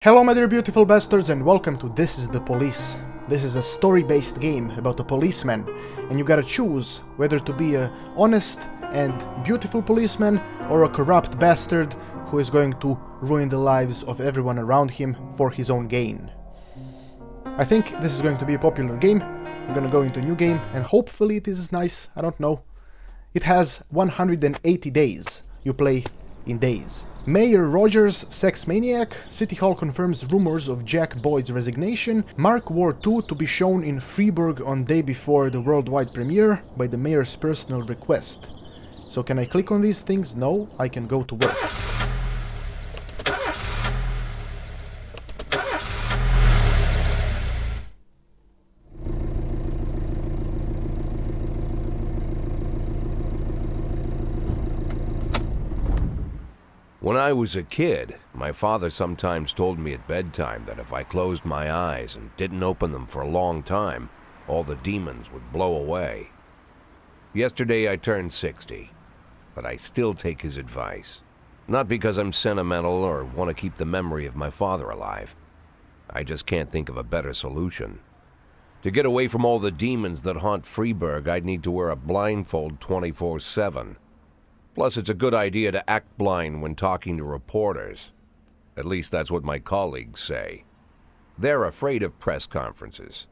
Hello my dear beautiful bastards and welcome to This is the Police. This is a story-based game about a policeman and you gotta choose whether to be a honest and beautiful policeman or a corrupt bastard who is going to ruin the lives of everyone around him for his own gain. I think this is going to be a popular game. We're gonna go into a new game and hopefully it is nice, I don't know. It has 180 days. You play in days. Mayor Rogers, sex maniac. City Hall confirms rumors of Jack Boyd's resignation. Mark War 2 to be shown in Freeburg on day before the worldwide premiere by the mayor's personal request. So can I click on these things? No, I can go to work. When I was a kid, my father sometimes told me at bedtime that if I closed my eyes and didn't open them for a long time, all the demons would blow away. Yesterday I turned 60, but I still take his advice. Not because I'm sentimental or want to keep the memory of my father alive. I just can't think of a better solution. To get away from all the demons that haunt Freeburg, I'd need to wear a blindfold 24/7. Plus, it's a good idea to act blind when talking to reporters. At least that's what my colleagues say. They're afraid of press conferences.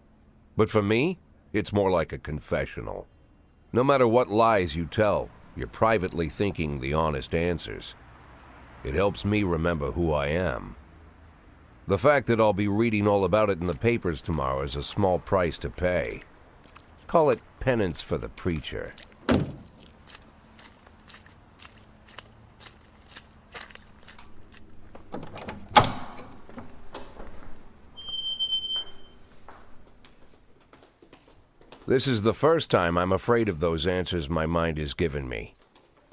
But for me, it's more like a confessional. No matter what lies you tell, you're privately thinking the honest answers. It helps me remember who I am. The fact that I'll be reading all about it in the papers tomorrow is a small price to pay. Call it penance for the preacher. This is the first time I'm afraid of those answers my mind has given me.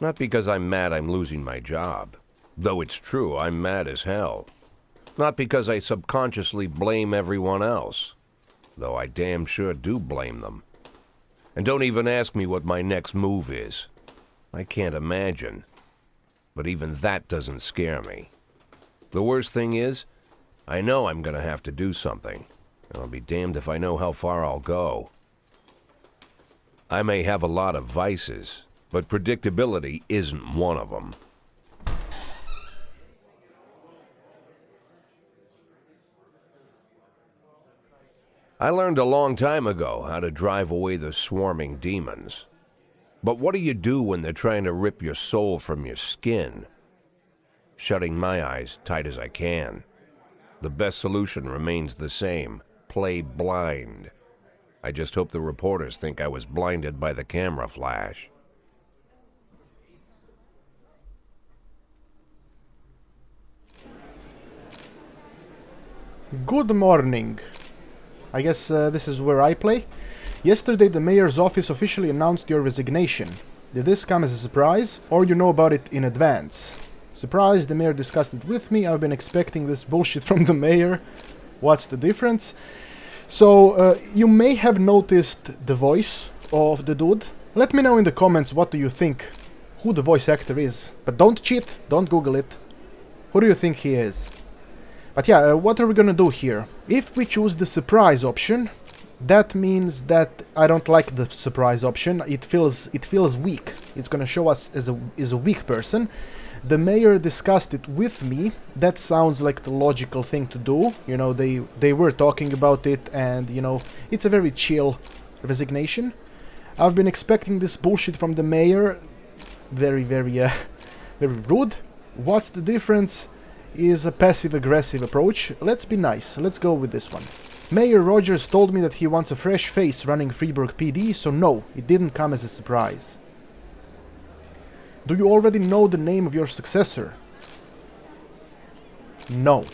Not because I'm mad I'm losing my job. Though it's true, I'm mad as hell. Not because I subconsciously blame everyone else. Though I damn sure do blame them. And don't even ask me what my next move is. I can't imagine. But even that doesn't scare me. The worst thing is, I know I'm gonna have to do something. And I'll be damned if I know how far I'll go. I may have a lot of vices, but predictability isn't one of them. I learned a long time ago how to drive away the swarming demons. But what do you do when they're trying to rip your soul from your skin? Shutting my eyes tight as I can. The best solution remains the same: play blind. I just hope the reporters think I was blinded by the camera flash. Good morning. I guess this is where I play. Yesterday the mayor's office officially announced your resignation. Did this come as a surprise, or you know about it in advance? Surprise, the mayor discussed it with me. I've been expecting this bullshit from the mayor. What's the difference? So, you may have noticed the voice of the dude. Let me know in the comments what do you think, who the voice actor is. But don't cheat, don't Google it. Who do you think he is? But yeah, what are we gonna do here? If we choose the surprise option, that means that I don't like the surprise option. It feels weak. It's gonna show us as a weak person. The mayor discussed it with me. That sounds like the logical thing to do. You know, they were talking about it and, you know, it's a very chill resignation. I've been expecting this bullshit from the mayor. Very rude. What's the difference is a passive-aggressive approach. Let's be nice. Let's go with this one. Mayor Rogers told me that he wants a fresh face running Freeburg PD, so no, it didn't come as a surprise. Do you already know the name of your successor? No.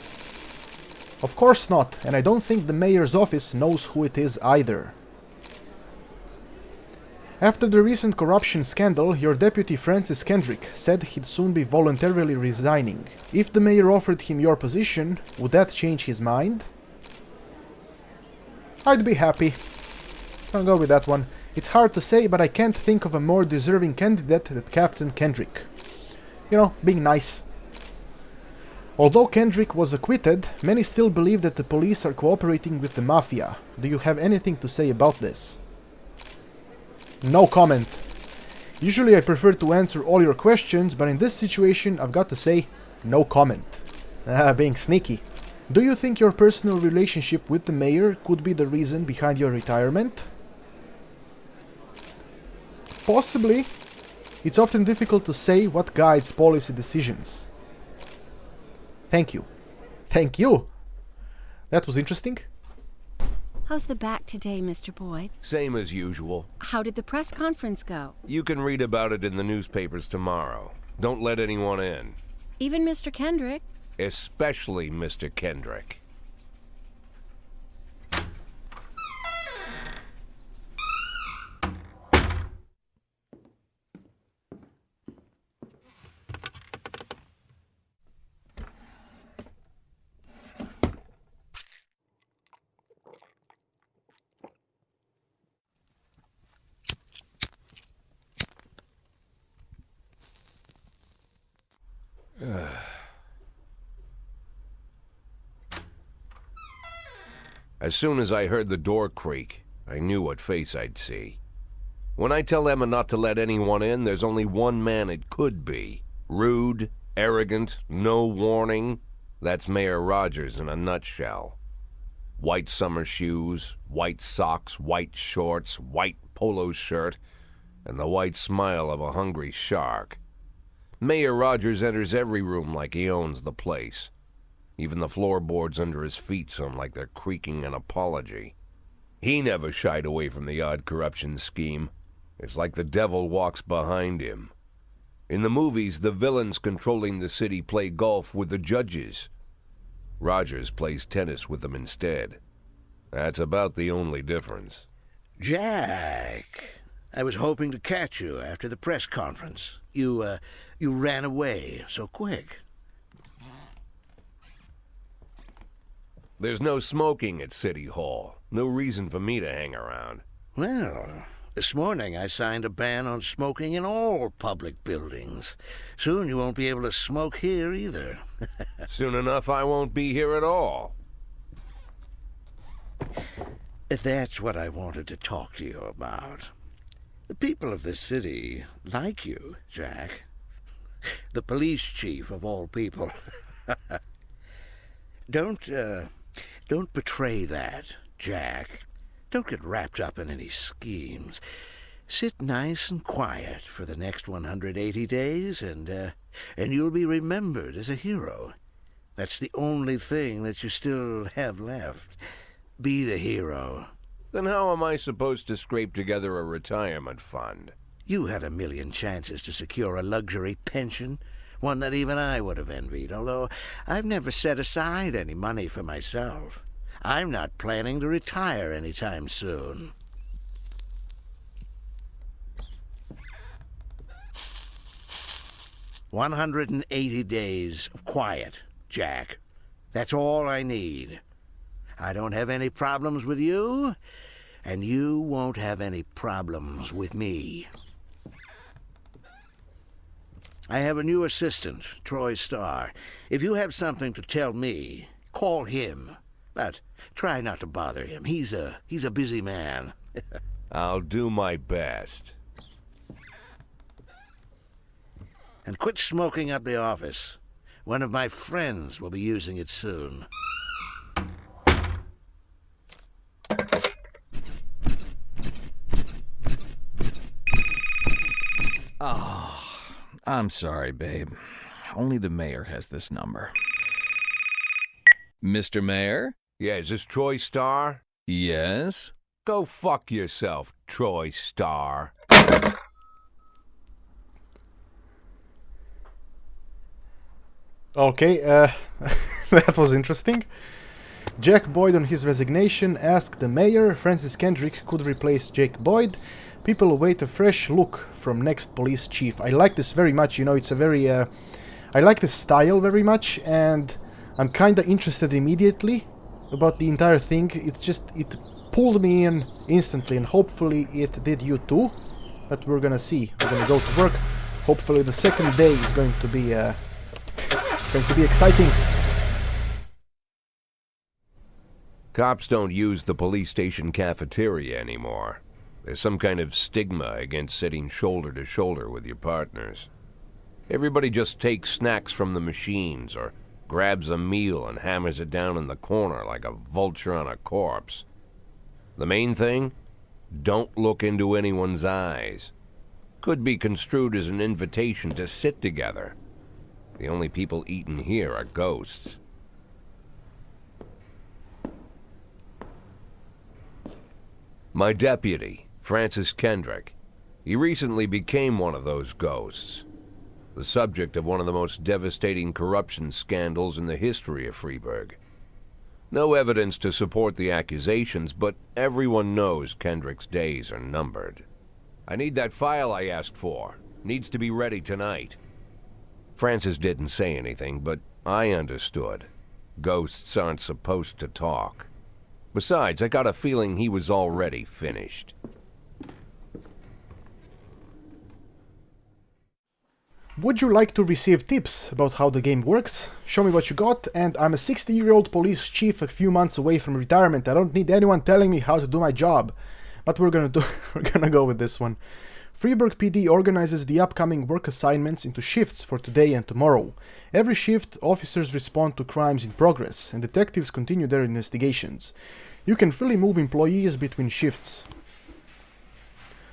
Of course not, and I don't think the mayor's office knows who it is either. After the recent corruption scandal, your deputy Francis Kendrick said he'd soon be voluntarily resigning. If the mayor offered him your position, would that change his mind? I'd be happy. I'll go with that one. It's hard to say, but I can't think of a more deserving candidate than Captain Kendrick. You know, being nice. Although Kendrick was acquitted, many still believe that the police are cooperating with the mafia. Do you have anything to say about this? No comment. Usually I prefer to answer all your questions, but in this situation I've got to say, no comment. Being sneaky. Do you think your personal relationship with the mayor could be the reason behind your retirement? Possibly. It's often difficult to say what guides policy decisions. Thank you. Thank you! That was interesting. How's the back today, Mr. Boyd? Same as usual. How did the press conference go? You can read about it in the newspapers tomorrow. Don't let anyone in. Even Mr. Kendrick? Especially Mr. Kendrick. As soon as I heard the door creak, I knew what face I'd see. When I tell Emma not to let anyone in, there's only one man it could be. Rude, arrogant, no warning. That's Mayor Rogers in a nutshell. White summer shoes, white socks, white shorts, white polo shirt, and the white smile of a hungry shark. Mayor Rogers enters every room like he owns the place. Even the floorboards under his feet sound like they're creaking an apology. He never shied away from the odd corruption scheme. It's like the devil walks behind him. In the movies, the villains controlling the city play golf with the judges. Rogers plays tennis with them instead. That's about the only difference. Jack, I was hoping to catch you after the press conference. You ran away so quick. There's no smoking at City Hall. No reason for me to hang around. Well, this morning I signed a ban on smoking in all public buildings. Soon you won't be able to smoke here either. Soon enough I won't be here at all. That's what I wanted to talk to you about. The people of this city like you, Jack. The police chief of all people. Don't betray that, Jack. Don't get wrapped up in any schemes. Sit nice and quiet for the next 180 days, and you'll be remembered as a hero. That's the only thing that you still have left. Be the hero. Then how am I supposed to scrape together a retirement fund? You had a million chances to secure a luxury pension, one that even I would have envied, although I've never set aside any money for myself. I'm not planning to retire anytime soon. "180 days of quiet, Jack. That's all I need. I don't have any problems with you, and you won't have any problems with me. I have a new assistant, Troy Starr. If you have something to tell me, call him. But try not to bother him. He's a busy man." I'll do my best. "And quit smoking up the office. One of my friends will be using it soon." Oh, I'm sorry, babe. Only the mayor has this number. Mr. Mayor? Yeah, is this Troy Starr? Yes? Go fuck yourself, Troy Starr. Okay, that was interesting. Jack Boyd on his resignation asked the mayor Francis Kendrick could replace Jake Boyd. People await a fresh look from next police chief. I like this very much, you know, it's a very... I like this style very much, and I'm kinda interested immediately about the entire thing. It's just, it pulled me in instantly, and hopefully it did you too. But we're gonna see. We're gonna go to work. Hopefully the second day is going to be exciting. Cops don't use the police station cafeteria anymore. There's some kind of stigma against sitting shoulder to shoulder with your partners. Everybody just takes snacks from the machines or grabs a meal and hammers it down in the corner like a vulture on a corpse. The main thing? Don't look into anyone's eyes. Could be construed as an invitation to sit together. The only people eaten here are ghosts. My deputy, Francis Kendrick. He recently became one of those ghosts. The subject of one of the most devastating corruption scandals in the history of Freeburg. No evidence to support the accusations, but everyone knows Kendrick's days are numbered. I need that file I asked for. Needs to be ready tonight. Francis didn't say anything, but I understood. Ghosts aren't supposed to talk. Besides, I got a feeling he was already finished. Would you like to receive tips about how the game works? Show me what you got, and I'm a 60-year-old police chief a few months away from retirement. I don't need anyone telling me how to do my job. But we're gonna go with this one. Freeburg PD organizes the upcoming work assignments into shifts for today and tomorrow. Every shift, officers respond to crimes in progress, and detectives continue their investigations. You can freely move employees between shifts.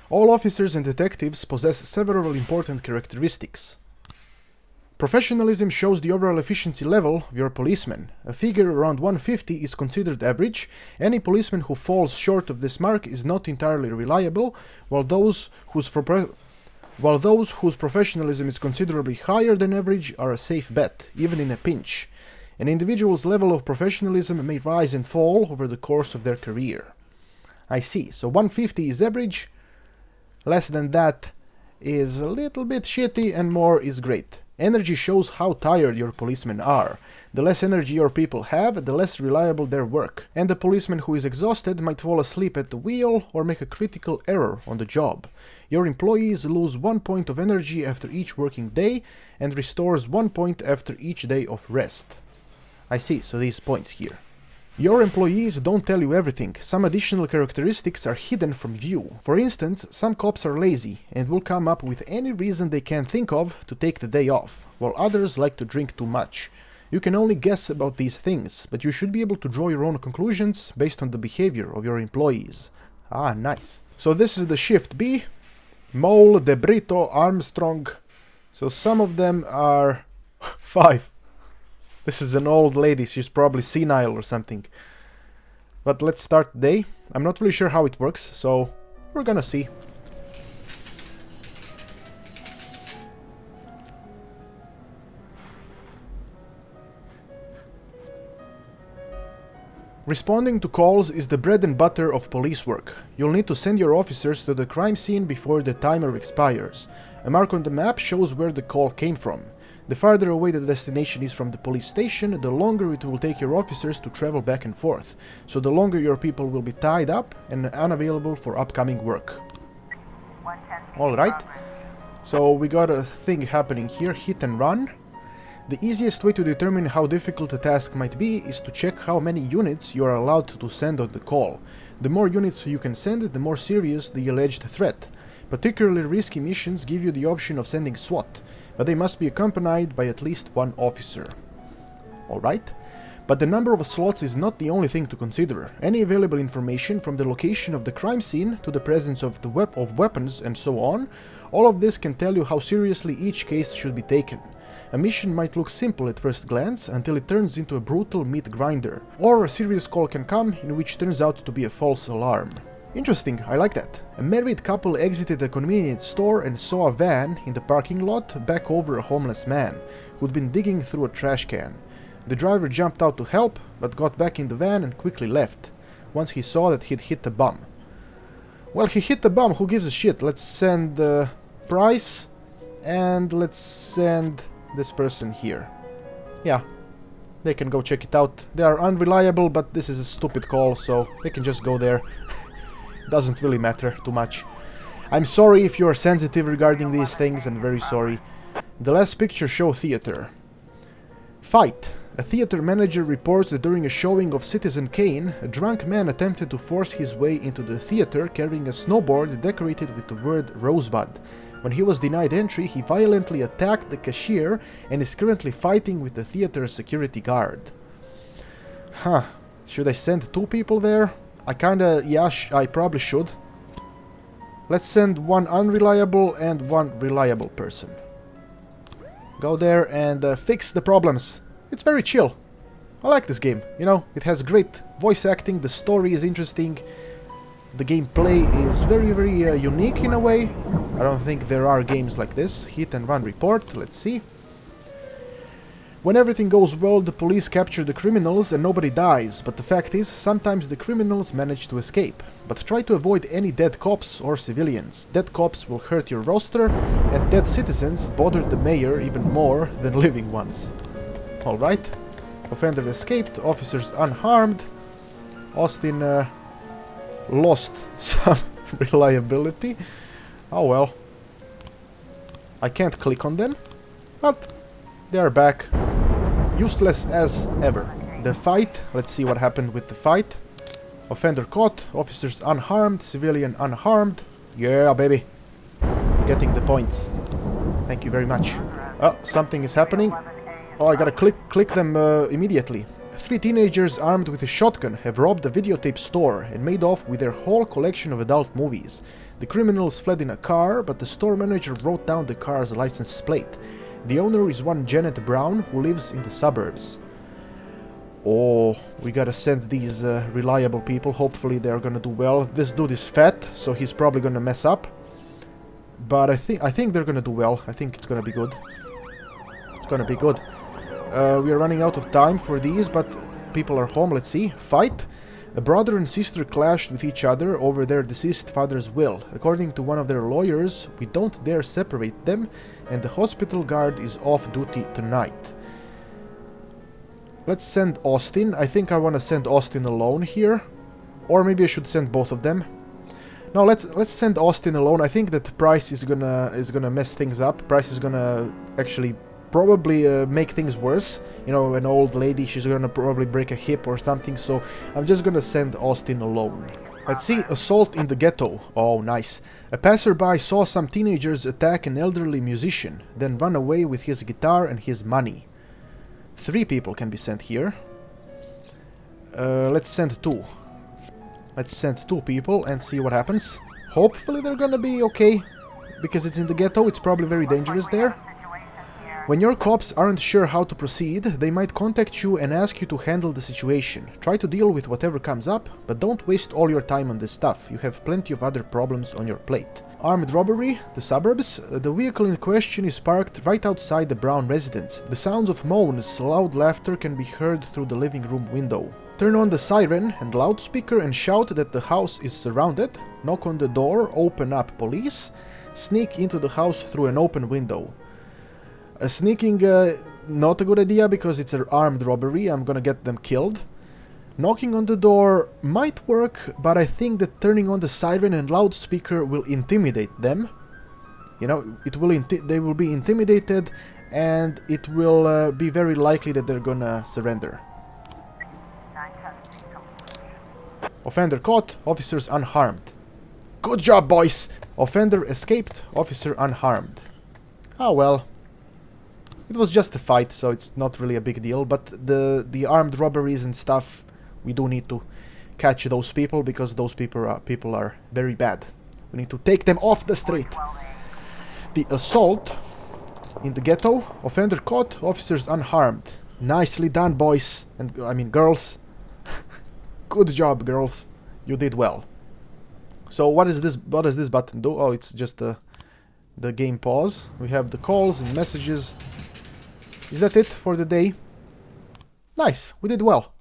All officers and detectives possess several important characteristics. Professionalism shows the overall efficiency level of your policeman. A figure around 150 is considered average. Any policeman who falls short of this mark is not entirely reliable, while those whose professionalism is considerably higher than average are a safe bet, even in a pinch. An individual's level of professionalism may rise and fall over the course of their career. I see, so 150 is average, less than that is a little bit shitty, and more is great. Energy shows how tired your policemen are. The less energy your people have, the less reliable their work. And a policeman who is exhausted might fall asleep at the wheel or make a critical error on the job. Your employees lose 1 point of energy after each working day and restores 1 point after each day of rest. I see, so these points here. Your employees don't tell you everything. Some additional characteristics are hidden from view. For instance, some cops are lazy and will come up with any reason they can think of to take the day off, while others like to drink too much. You can only guess about these things, but you should be able to draw your own conclusions based on the behavior of your employees. Ah, nice. So this is the shift B. Mole, De Brito, Armstrong. So some of them are 5. This is an old lady, she's probably senile or something. But let's start the day. I'm not really sure how it works, so we're gonna see. Responding to calls is the bread and butter of police work. You'll need to send your officers to the crime scene before the timer expires. A mark on the map shows where the call came from. The farther away the destination is from the police station, the longer it will take your officers to travel back and forth. So the longer your people will be tied up and unavailable for upcoming work. Alright, so we got a thing happening here, hit and run. The easiest way to determine how difficult a task might be is to check how many units you are allowed to send on the call. The more units you can send, the more serious the alleged threat. Particularly risky missions give you the option of sending SWAT, but they must be accompanied by at least one officer. Alright, but the number of slots is not the only thing to consider. Any available information from the location of the crime scene to the presence of weapons and so on, all of this can tell you how seriously each case should be taken. A mission might look simple at first glance until it turns into a brutal meat grinder, or a serious call can come in which turns out to be a false alarm. Interesting, I like that. A married couple exited a convenience store and saw a van in the parking lot back over a homeless man who'd been digging through a trash can. The driver jumped out to help, but got back in the van and quickly left, once he saw that he'd hit a bum. Well, he hit the bum, who gives a shit? Let's send Price, and let's send this person here. Yeah, they can go check it out. They are unreliable, but this is a stupid call, so they can just go there. Doesn't really matter too much. I'm sorry if you are sensitive regarding these things, I'm very sorry. The last picture show theater. Fight. A theater manager reports that during a showing of Citizen Kane, a drunk man attempted to force his way into the theater carrying a snowboard decorated with the word Rosebud. When he was denied entry, he violently attacked the cashier and is currently fighting with the theater's security guard. Huh. Should I send 2 people there? I kinda... yeah, I probably should. Let's send 1 unreliable and 1 reliable person. Go there and fix the problems. It's very chill. I like this game. You know, it has great voice acting, the story is interesting. The gameplay is very, very unique in a way. I don't think there are games like this. Hit and run report. Let's see. When everything goes well, the police capture the criminals and nobody dies. But the fact is, sometimes the criminals manage to escape. But try to avoid any dead cops or civilians. Dead cops will hurt your roster, and dead citizens bother the mayor even more than living ones. Alright. Offender escaped. Officers unharmed. Austin... lost some reliability. Oh well. I can't click on them, but they are back. Useless as ever. The fight. Let's see what happened with the fight. Offender caught. Officers unharmed. Civilian unharmed. Yeah, baby. Getting the points. Thank you very much. Oh, something is happening. Oh, I gotta click them immediately. 3 teenagers armed with a shotgun have robbed a videotape store and made off with their whole collection of adult movies. The criminals fled in a car, but the store manager wrote down the car's license plate. The owner is one Janet Brown, who lives in the suburbs. Oh, we gotta send these reliable people. Hopefully they're gonna do well. This dude is fat, so he's probably gonna mess up. But I think they're gonna do well. I think it's gonna be good. It's gonna be good. We are running out of time for these, but people are home. Let's see. Fight. A brother and sister clashed with each other over their deceased father's will. According to one of their lawyers, we don't dare separate them, and the hospital guard is off duty tonight. Let's send Austin. I think I want to send Austin alone here. Or maybe I should send both of them. No, let's send Austin alone. I think that Price is gonna mess things up. Price is gonna actually probably make things worse. You know, an old lady, she's gonna probably break a hip or something, so I'm just gonna send Austin alone. Let's see. Assault in the ghetto. Oh, nice. A passerby saw some teenagers attack an elderly musician, then run away with his guitar and his money. 3 people can be sent here. Let's send 2. Let's send 2 people and see what happens. Hopefully they're gonna be okay, because it's in the ghetto, it's probably very dangerous there. When your cops aren't sure how to proceed, they might contact you and ask you to handle the situation. Try to deal with whatever comes up, but don't waste all your time on this stuff. You have plenty of other problems on your plate. Armed robbery, the suburbs. The vehicle in question is parked right outside the Brown residence. The sounds of moans, loud laughter can be heard through the living room window. Turn on the siren and loudspeaker and shout that the house is surrounded. Knock on the door, open up police. Sneak into the house through an open window. Sneaking, not a good idea because it's an armed robbery. I'm gonna get them killed. Knocking on the door might work, but I think that turning on the siren and loudspeaker will intimidate them. You know, they will be intimidated, and it will be very likely that they're gonna surrender. Offender caught, officers unharmed. Good job, boys! Offender escaped, officer unharmed. Ah, well. It was just a fight, so it's not really a big deal, but the armed robberies and stuff, we do need to catch those people, because those people are very bad. We need to take them off the street. The assault in the ghetto, offender caught, officers unharmed. Nicely done, boys, and I mean girls. Good job, girls. You did well. So what does this button do? Oh, it's just the game pause. We have the calls and messages. Is that it for the day? Nice, we did well.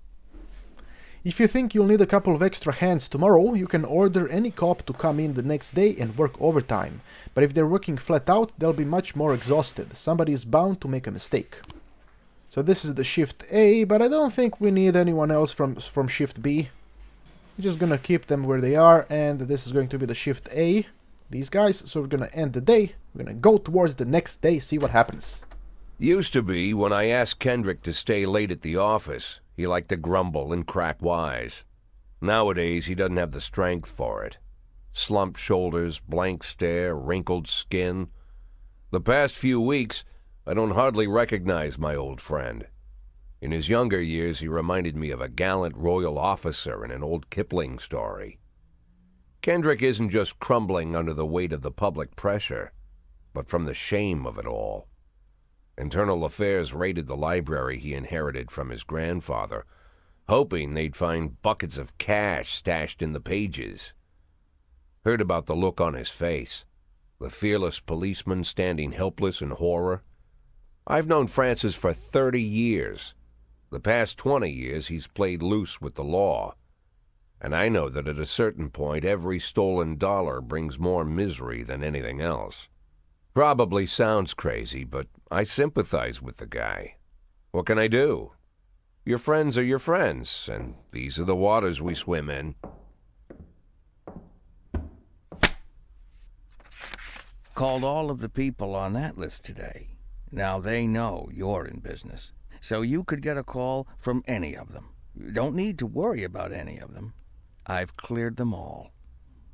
If you think you'll need a couple of extra hands tomorrow, you can order any cop to come in the next day and work overtime. But if they're working flat out, they'll be much more exhausted. Somebody is bound to make a mistake. So this is the shift A, but I don't think we need anyone else from shift B. We're just gonna keep them where they are, and this is going to be the shift A, these guys. So we're gonna end the day, we're gonna go towards the next day, see what happens. Used to be when I asked Kendrick to stay late at the office, he liked to grumble and crack wise. Nowadays, he doesn't have the strength for it. Slumped shoulders, blank stare, wrinkled skin. The past few weeks, I don't hardly recognize my old friend. In his younger years, he reminded me of a gallant royal officer in an old Kipling story. Kendrick isn't just crumbling under the weight of the public pressure, but from the shame of it all. Internal Affairs raided the library he inherited from his grandfather, hoping they'd find buckets of cash stashed in the pages. Heard about the look on his face, the fearless policeman standing helpless in horror. I've known Francis for 30 years. The past 20 years he's played loose with the law. And I know that at a certain point every stolen dollar brings more misery than anything else. Probably sounds crazy, but I sympathize with the guy. What can I do? Your friends are your friends, and these are the waters we swim in. Called all of the people on that list today. Now they know you're in business, so you could get a call from any of them. You don't need to worry about any of them. I've cleared them all.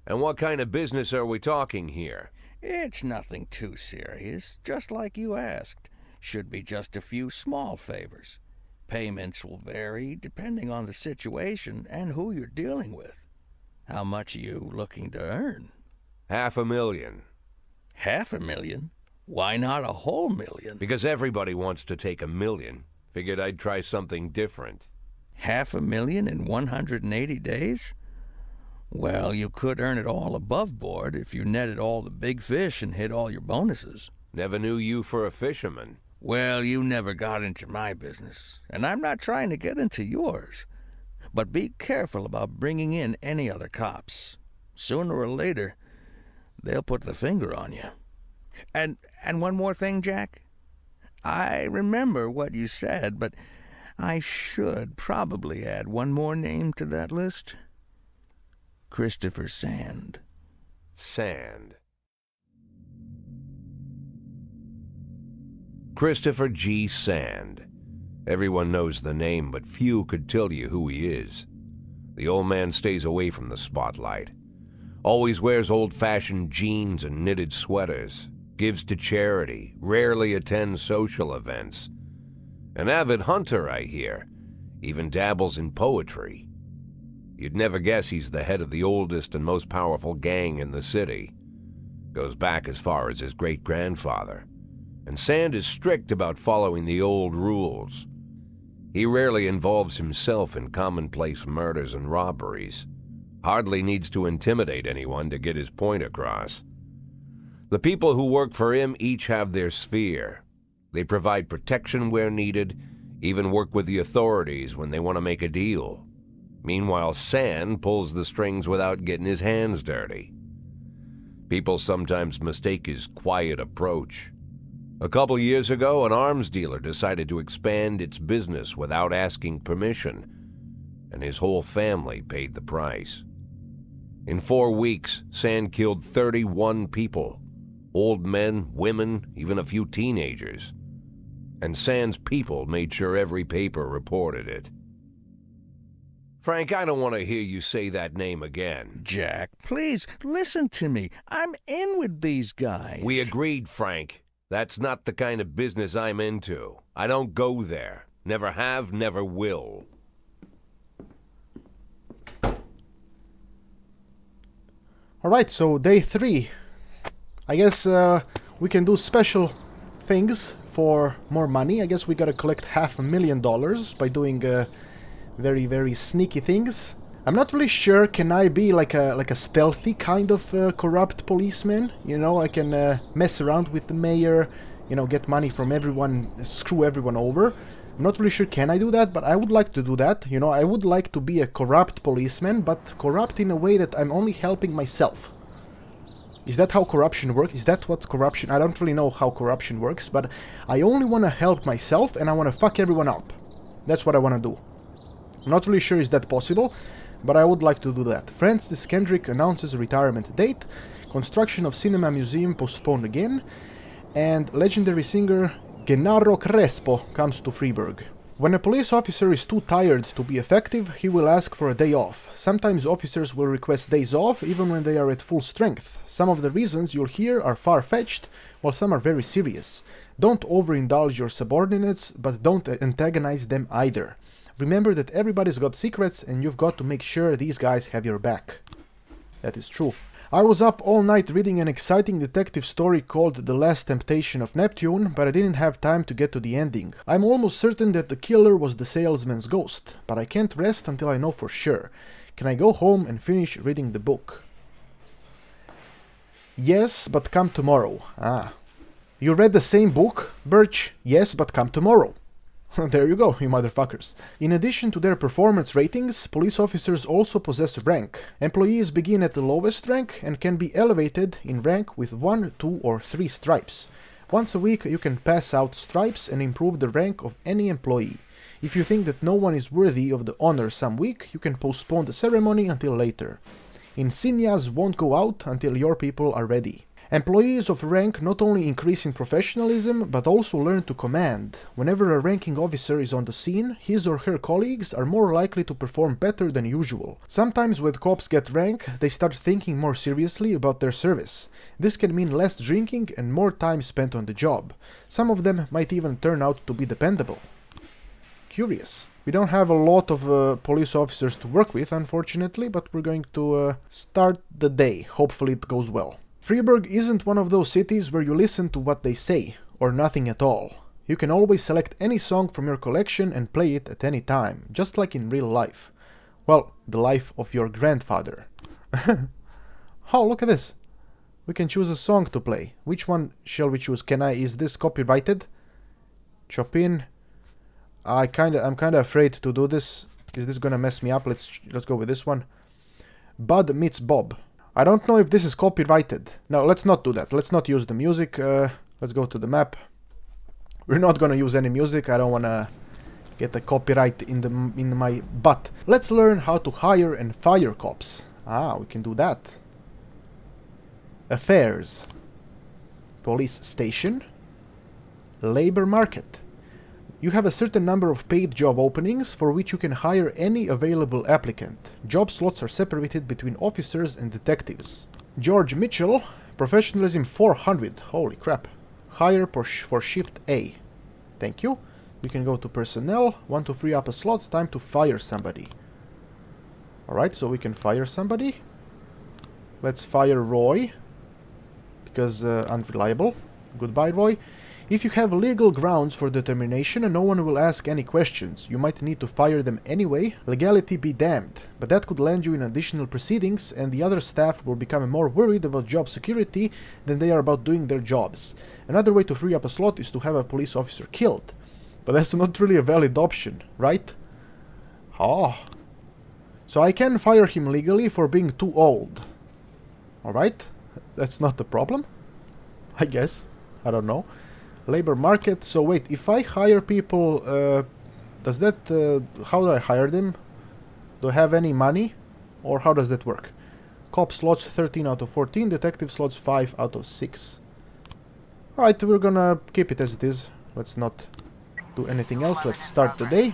And what kind of business are we talking here? It's nothing too serious, just like you asked. Should be just a few small favors. Payments will vary depending on the situation and who you're dealing with. How much are you looking to earn? $500,000. $500,000? Why not a whole million? Because everybody wants to take $1 million. Figured I'd try something different. $500,000 in 180 days? Well, you could earn it all above board if you netted all the big fish and hit all your bonuses. Never knew you for a fisherman. Well, you never got into my business, and I'm not trying to get into yours. But be careful about bringing in any other cops. Sooner or later, they'll put the finger on you. And one more thing, Jack. I remember what you said, but I should probably add one more name to that list. Christopher Sand. Sand. Christopher G. Sand. Everyone knows the name, but few could tell you who he is. The old man stays away from the spotlight. Always wears old-fashioned jeans and knitted sweaters. Gives to charity. Rarely attends social events. An avid hunter, I hear. Even dabbles in poetry. You'd never guess he's the head of the oldest and most powerful gang in the city. Goes back as far as his great-grandfather. And Sand is strict about following the old rules. He rarely involves himself in commonplace murders and robberies. Hardly needs to intimidate anyone to get his point across. The people who work for him each have their sphere. They provide protection where needed, even work with the authorities when they want to make a deal. Meanwhile, Sand pulls the strings without getting his hands dirty. People sometimes mistake his quiet approach. A couple years ago, an arms dealer decided to expand its business without asking permission, and his whole family paid the price. In 4 weeks, Sand killed 31 people. Old men, women, even a few teenagers. And Sand's people made sure every paper reported it. Frank, I don't want to hear you say that name again. Jack, please, listen to me. I'm in with these guys. We agreed, Frank. That's not the kind of business I'm into. I don't go there. Never have, never will. Alright, so day 3. I guess we can do special things for more money. I guess we gotta collect $500,000 by doing very, very sneaky things. I'm not really sure, can I be like a stealthy kind of corrupt policeman? You know, I can mess around with the mayor, you know, get money from everyone, screw everyone over. I'm not really sure can I do that, but I would like to do that. You know, I would like to be a corrupt policeman, but corrupt in a way that I'm only helping myself. Is that how corruption works? Is that what corruption... I don't really know how corruption works, but I only want to help myself and I want to fuck everyone up. That's what I want to do. I'm not really sure is that possible, but I would like to do that. Francis Kendrick announces retirement date, construction of cinema museum postponed again, and legendary singer Gennaro Crespo comes to Freeburg. When a police officer is too tired to be effective, he will ask for a day off. Sometimes officers will request days off even when they are at full strength. Some of the reasons you'll hear are far-fetched, while some are very serious. Don't overindulge your subordinates, but don't antagonize them either. Remember that everybody's got secrets and you've got to make sure these guys have your back. That is true. I was up all night reading an exciting detective story called The Last Temptation of Neptune, but I didn't have time to get to the ending. I'm almost certain that the killer was the salesman's ghost, but I can't rest until I know for sure. Can I go home and finish reading the book? Yes, but come tomorrow. Ah. You read the same book, Birch? Yes, but come tomorrow. There you go, you motherfuckers. In addition to their performance ratings, police officers also possess rank. Employees begin at the lowest rank and can be elevated in rank with 1, 2, or 3 stripes. Once a week you can pass out stripes and improve the rank of any employee. If you think that no one is worthy of the honor some week, you can postpone the ceremony until later. Insignias won't go out until your people are ready. Employees of rank not only increase in professionalism, but also learn to command. Whenever a ranking officer is on the scene, his or her colleagues are more likely to perform better than usual. Sometimes when cops get rank, they start thinking more seriously about their service. This can mean less drinking and more time spent on the job. Some of them might even turn out to be dependable. Curious. We don't have a lot of police officers to work with, unfortunately, but we're going to start the day. Hopefully it goes well. Freeburg isn't one of those cities where you listen to what they say, or nothing at all. You can always select any song from your collection and play it at any time, just like in real life. Well, the life of your grandfather. Oh, look at this. We can choose a song to play. Which one shall we choose? Is this copyrighted? Chopin. I'm kinda afraid to do this. Is this gonna mess me up? Let's go with this one. Bud meets Bob. I don't know if this is copyrighted. No, let's not do that. Let's not use the music. Let's go to the map. We're not gonna use any music. I don't wanna get a copyright in my butt. Let's learn how to hire and fire cops. Ah, we can do that. Affairs. Police station. Labor market. You have a certain number of paid job openings for which you can hire any available applicant. Job slots are separated between officers and detectives. George Mitchell, professionalism 400. Holy crap. Hire for shift A. Thank you. We can go to personnel. Want to free up a slot. Time to fire somebody. Alright, so we can fire somebody. Let's fire Roy. Because unreliable. Goodbye, Roy. If you have legal grounds for the termination, no one will ask any questions. You might need to fire them anyway. Legality be damned. But that could land you in additional proceedings, and the other staff will become more worried about job security than they are about doing their jobs. Another way to free up a slot is to have a police officer killed. But that's not really a valid option, right? Oh. So I can fire him legally for being too old. Alright. That's not the problem. I guess. I don't know. Labor market. So wait, if I hire people, does that, how do I hire them? Do I have any money? Or how does that work? Cop slots 13 out of 14, detective slots 5 out of 6. Alright, we're gonna keep it as it is. Let's not do anything else. Let's start the day.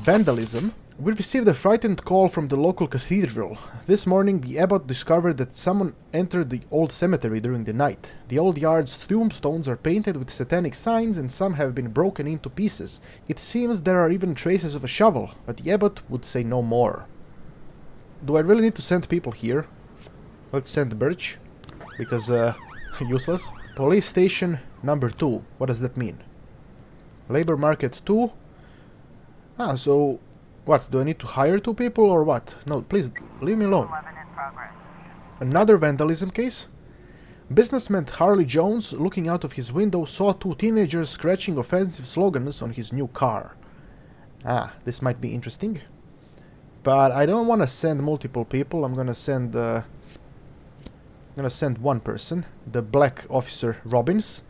Vandalism. We received a frightened call from the local cathedral. This morning the abbot discovered that someone entered the old cemetery during the night. The old yard's tombstones are painted with satanic signs and some have been broken into pieces. It seems there are even traces of a shovel, but the abbot would say no more. Do I really need to send people here? Let's send Birch, because useless. Police station number 2. What does that mean? Labor market 2. Ah, so what? Do I need to hire 2 people or what? No, please leave me alone. Another vandalism case? Businessman Harley Jones, looking out of his window, saw 2 teenagers scratching offensive slogans on his new car. Ah, this might be interesting. But I don't want to send multiple people. I'm gonna send one person, the black officer Robbins.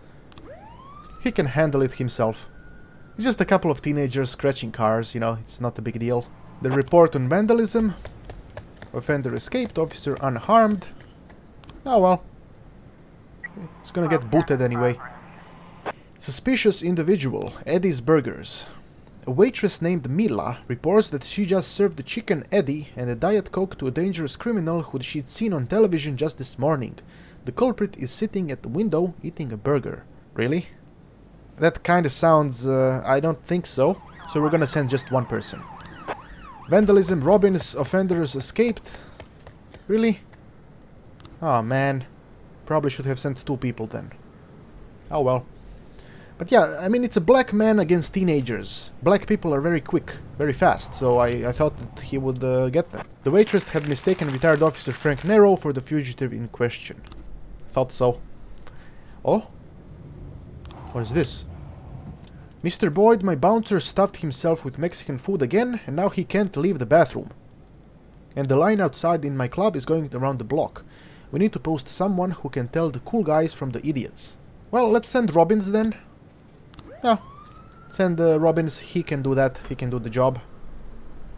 He can handle it himself. It's just a couple of teenagers scratching cars, you know, it's not a big deal. The report on vandalism. Offender escaped, officer unharmed. Oh well. He's gonna get booted anyway. Suspicious individual, Eddie's Burgers. A waitress named Mila reports that she just served the chicken Eddie and a Diet Coke to a dangerous criminal who she'd seen on television just this morning. The culprit is sitting at the window eating a burger. Really? That kinda sounds... I don't think so. So we're gonna send just one person. Vandalism, Robin's offenders escaped. Really? Oh man. Probably should have sent 2 people then. Oh well. But yeah, I mean, it's a black man against teenagers. Black people are very quick, very fast, so I thought that he would get them. The waitress had mistaken retired officer Frank Nero for the fugitive in question. Thought so. Oh? What is this? Mr. Boyd, my bouncer stuffed himself with Mexican food again, and now he can't leave the bathroom. And the line outside in my club is going around the block. We need to post someone who can tell the cool guys from the idiots. Well, let's send Robbins then. Yeah, send Robbins, he can do that, he can do the job.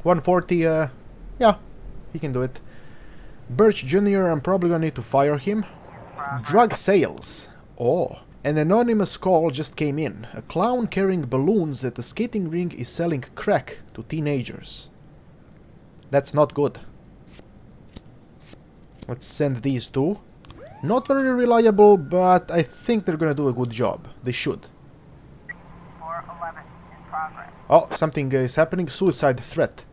140, yeah, he can do it. Birch Jr., I'm probably gonna need to fire him. Drug sales. Oh, an anonymous call just came in. A clown carrying balloons at a skating rink is selling crack to teenagers. That's not good. Let's send these 2. Not very reliable, but I think they're gonna do a good job. They should. Oh, something is happening. Suicide threat.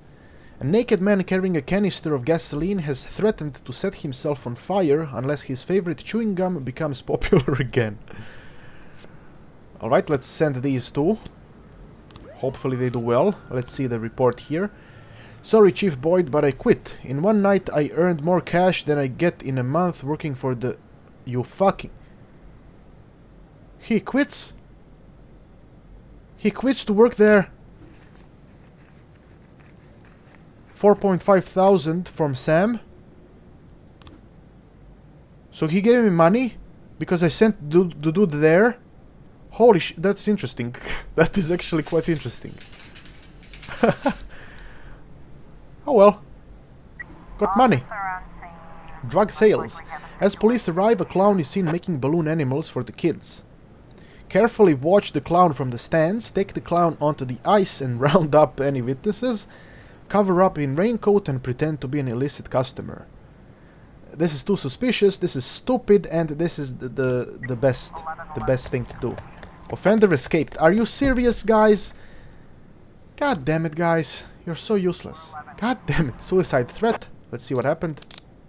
A naked man carrying a canister of gasoline has threatened to set himself on fire unless his favorite chewing gum becomes popular again. Alright, let's send these 2. Hopefully they do well. Let's see the report here. Sorry, Chief Boyd, but I quit. In one night I earned more cash than I get in a month working for the... You fucking... He quits? He quits to work there. 4,500 from Sam. So he gave me money because I sent the dude there. Holy sh... That's interesting. That is actually quite interesting. Oh well. Got money. Drug sales. As police arrive, a clown is seen making balloon animals for the kids. Carefully watch the clown from the stands, take the clown onto the ice and round up any witnesses, cover up in raincoat and pretend to be an illicit customer. This is too suspicious, this is stupid, and this is the best thing to do. Offender escaped. Are you serious, guys? God damn it, guys. You're so useless. God damn it. Suicide threat. Let's see what happened.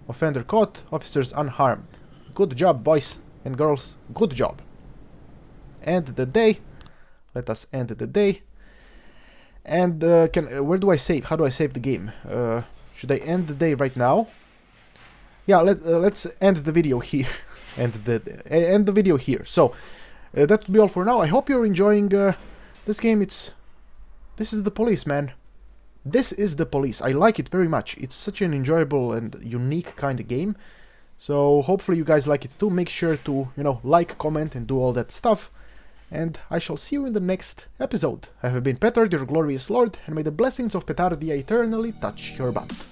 Offender caught. Officers unharmed. Good job, boys and girls. Good job. End the day. Let us end the day. And where do I save? How do I save the game? Should I end the day right now? Yeah, let's end the video here. End the video here. So that will be all for now. I hope you're enjoying this game. This is the police, man. This is the police. I like it very much. It's such an enjoyable and unique kind of game. So hopefully you guys like it too. Make sure to, like, comment, and do all that stuff. And I shall see you in the next episode. I have been Petard, your glorious lord, and may the blessings of Petardia eternally touch your butt.